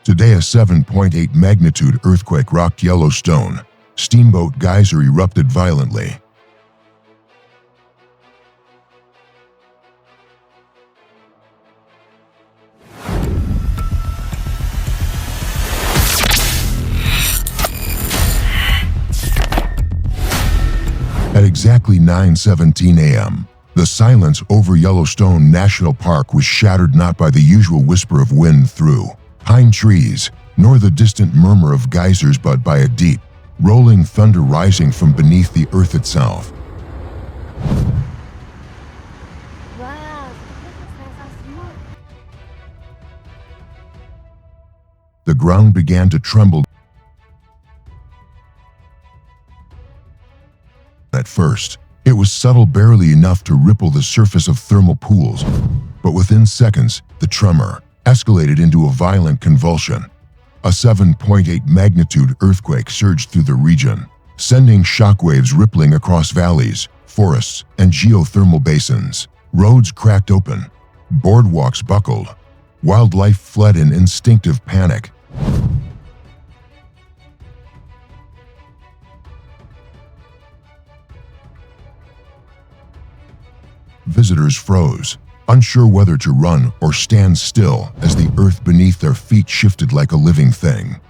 Today, a 7.8 magnitude earthquake rocked Yellowstone. Steamboat Geyser erupted violently. At exactly 9:17 a.m., the silence over Yellowstone National Park was shattered not by the usual whisper of wind through pine trees, nor the distant murmur of geysers, but by a deep, rolling thunder rising from beneath the earth itself. The ground began to tremble. At first, it was subtle, barely enough to ripple the surface of thermal pools, but within seconds, the tremor escalated into a violent convulsion. A 7.8 magnitude earthquake surged through the region, sending shockwaves rippling across valleys, forests, and geothermal basins. Roads cracked open, boardwalks buckled, wildlife fled in instinctive panic. Visitors froze, unsure whether to run or stand still as the earth beneath their feet shifted like a living thing.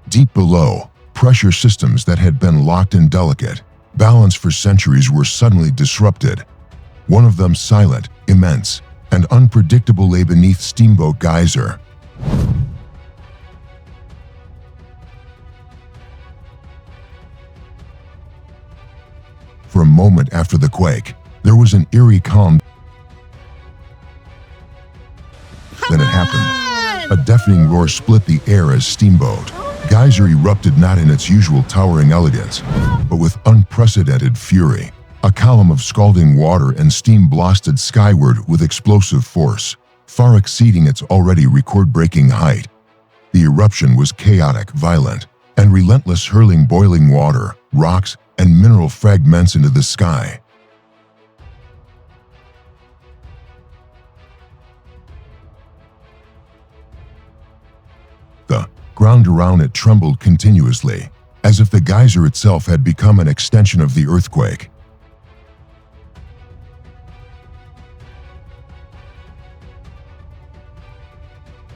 Deep below, pressure systems that had been locked in delicate balance for centuries were suddenly disrupted. One of them, silent, immense, and unpredictable, lay beneath Steamboat Geyser. For a moment after the quake, there was an eerie calm. Then it happened. A deafening roar split the air as Steamboat Geyser erupted, not in its usual towering elegance, but with unprecedented fury. A column of scalding water and steam blasted skyward with explosive force, far exceeding its already record-breaking height. The eruption was chaotic, violent, and relentless, hurling boiling water, rocks, and mineral fragments into the sky. The ground around it trembled continuously, as if the geyser itself had become an extension of the earthquake.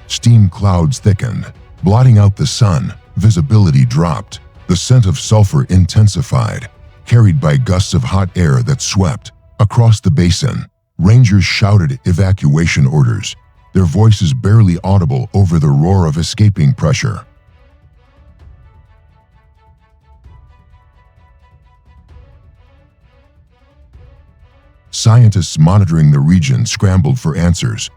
Steam clouds thickened, blotting out the sun. Visibility dropped. The scent of sulfur intensified, carried by gusts of hot air that swept across the basin. Rangers shouted evacuation orders, their voices barely audible over the roar of escaping pressure. Scientists monitoring the region scrambled for answers.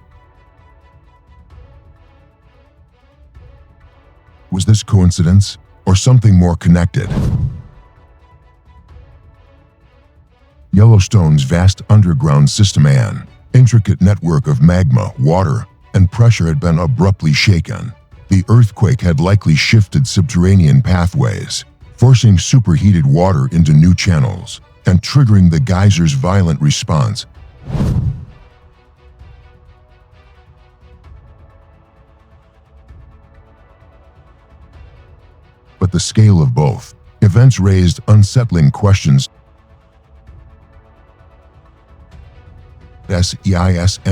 Was this coincidence, or something more connected? Yellowstone's vast underground system, an intricate network of magma, water, and pressure, had been abruptly shaken. The earthquake had likely shifted subterranean pathways, forcing superheated water into new channels and triggering the geyser's violent response. But the scale of both events raised unsettling questions. Seismographs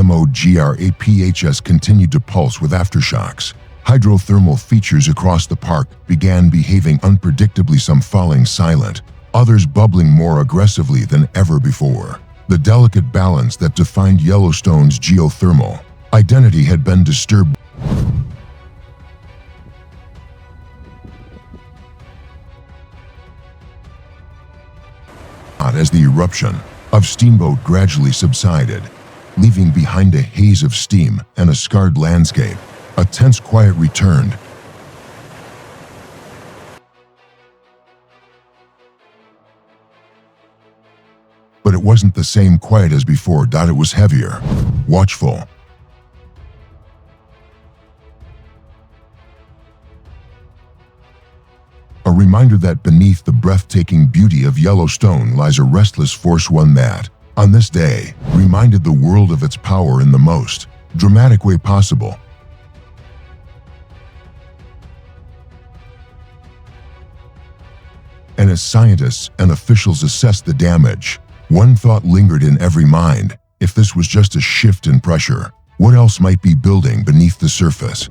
continued to pulse with aftershocks. Hydrothermal features across the park began behaving unpredictably, some falling silent, others bubbling more aggressively than ever before. The delicate balance that defined Yellowstone's geothermal identity had been disturbed. As the eruption of Steamboat gradually subsided, leaving behind a haze of steam and a scarred landscape, a tense quiet returned. But it wasn't the same quiet as before. It was heavier, watchful. A reminder that beneath the breathtaking beauty of Yellowstone lies a restless force, one that on this day reminded the world of its power in the most dramatic way possible. And as scientists and officials assessed the damage, one thought lingered in every mind: if this was just a shift in pressure, what else might be building beneath the surface?